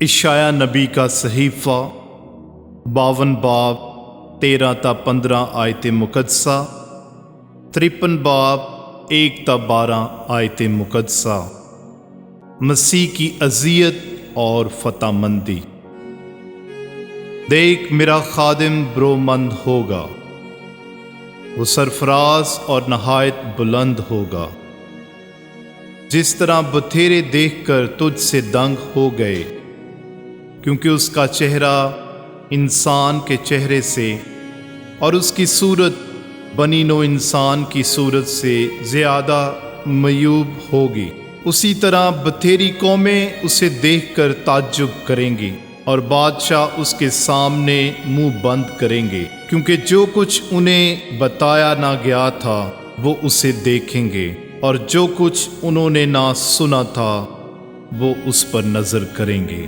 اشعیا نبی کا صحیفہ 52 باب 13 تا 15 آیت مقدسہ، 53 باب 1 تا 12 آیت مقدسہ۔ مسیح کی اذیت اور فتح مندی۔ دیکھ میرا خادم برومند ہوگا، وہ سرفراز اور نہایت بلند ہوگا، جس طرح بتھیرے دیکھ کر تجھ سے دنگ ہو گئے، کیونکہ اس کا چہرہ انسان کے چہرے سے اور اس کی صورت بنی نوع انسان کی صورت سے زیادہ معیوب ہوگی۔ اسی طرح بتھیری قومیں اسے دیکھ کر تعجب کریں گی اور بادشاہ اس کے سامنے منہ بند کریں گے، کیونکہ جو کچھ انہیں بتایا نہ گیا تھا وہ اسے دیکھیں گے، اور جو کچھ انہوں نے نہ سنا تھا وہ اس پر نظر کریں گے۔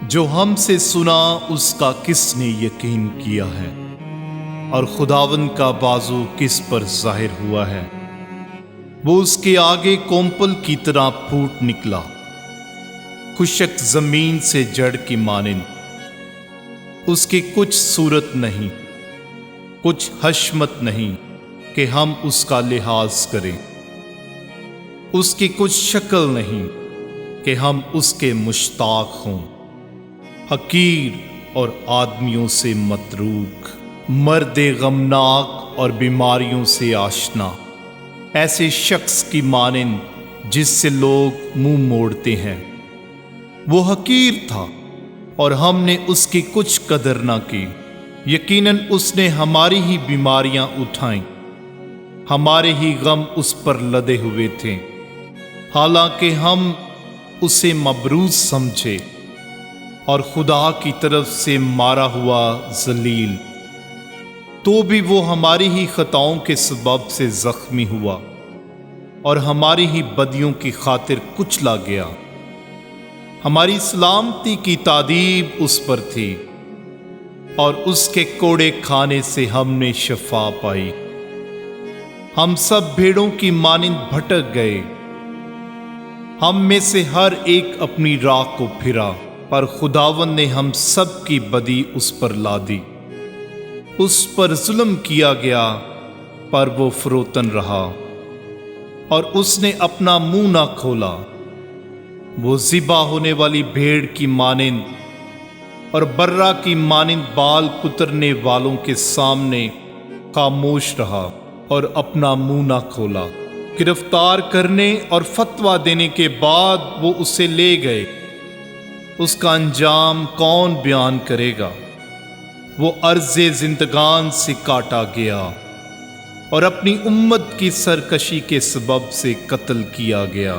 جو ہم سے سنا اس کا کس نے یقین کیا ہے، اور خداوند کا بازو کس پر ظاہر ہوا ہے؟ وہ اس کے آگے کومپل کی طرح پھوٹ نکلا، خشک زمین سے جڑ کی مانند۔ اس کی کچھ صورت نہیں، کچھ حشمت نہیں کہ ہم اس کا لحاظ کریں، اس کی کچھ شکل نہیں کہ ہم اس کے مشتاق ہوں۔ حقیر اور آدمیوں سے متروک، مرد غمناک اور بیماریوں سے آشنا، ایسے شخص کی مانند جس سے لوگ منہ موڑتے ہیں۔ وہ حقیر تھا اور ہم نے اس کی کچھ قدر نہ کی۔ یقیناً اس نے ہماری ہی بیماریاں اٹھائیں، ہمارے ہی غم اس پر لدے ہوئے تھے، حالانکہ ہم اسے مبروز سمجھے اور خدا کی طرف سے مارا ہوا ذلیل۔ تو بھی وہ ہماری ہی خطاؤں کے سبب سے زخمی ہوا اور ہماری ہی بدیوں کی خاطر کچلا گیا۔ ہماری سلامتی کی تادیب اس پر تھی، اور اس کے کوڑے کھانے سے ہم نے شفا پائی۔ ہم سب بھیڑوں کی مانند بھٹک گئے، ہم میں سے ہر ایک اپنی راہ کو پھرا، پر خداوند نے ہم سب کی بدی اس پر لا دی۔ اس پر ظلم کیا گیا پر وہ فروتن رہا، اور اس نے اپنا منہ نہ کھولا۔ وہ ذبح ہونے والی بھیڑ کی مانند اور برہ کی مانند بال کترنے والوں کے سامنے خاموش رہا اور اپنا منہ نہ کھولا۔ گرفتار کرنے اور فتویٰ دینے کے بعد وہ اسے لے گئے، اس کا انجام کون بیان کرے گا؟ وہ عرض زندگان سے کاٹا گیا اور اپنی امت کی سرکشی کے سبب سے قتل کیا گیا،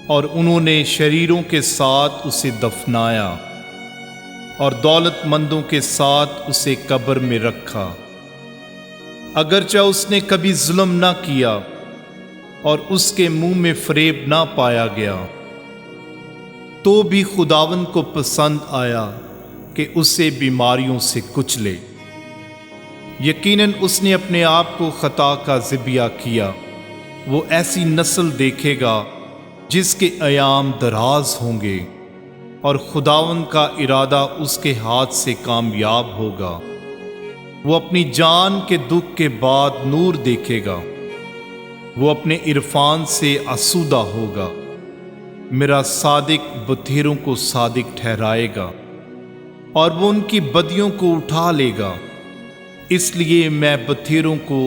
اور انہوں نے شریروں کے ساتھ اسے دفنایا اور دولت مندوں کے ساتھ اسے قبر میں رکھا۔ اگرچہ اس نے کبھی ظلم نہ کیا اور اس کے منہ میں فریب نہ پایا گیا، تو بھی خداوند کو پسند آیا کہ اسے بیماریوں سے کچلے۔ یقیناً اس نے اپنے آپ کو خطا کا ذبیہ کیا۔ وہ ایسی نسل دیکھے گا جس کے ایام دراز ہوں گے، اور خداوند کا ارادہ اس کے ہاتھ سے کامیاب ہوگا۔ وہ اپنی جان کے دکھ کے بعد نور دیکھے گا، وہ اپنے عرفان سے آسودہ ہوگا۔ میرا صادق بتھیروں کو صادق ٹھہرائے گا، اور وہ ان کی بدیوں کو اٹھا لے گا۔ اس لیے میں بتھیروں کو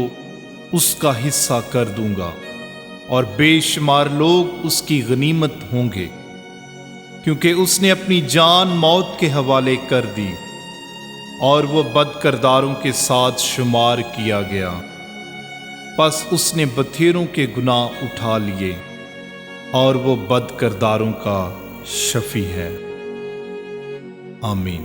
اس کا حصہ کر دوں گا، اور بے شمار لوگ اس کی غنیمت ہوں گے، کیونکہ اس نے اپنی جان موت کے حوالے کر دی، اور وہ بد کرداروں کے ساتھ شمار کیا گیا۔ پس اس نے بتھیروں کے گناہ اٹھا لیے، اور وہ بد کرداروں کا شفیع ہے۔ آمین۔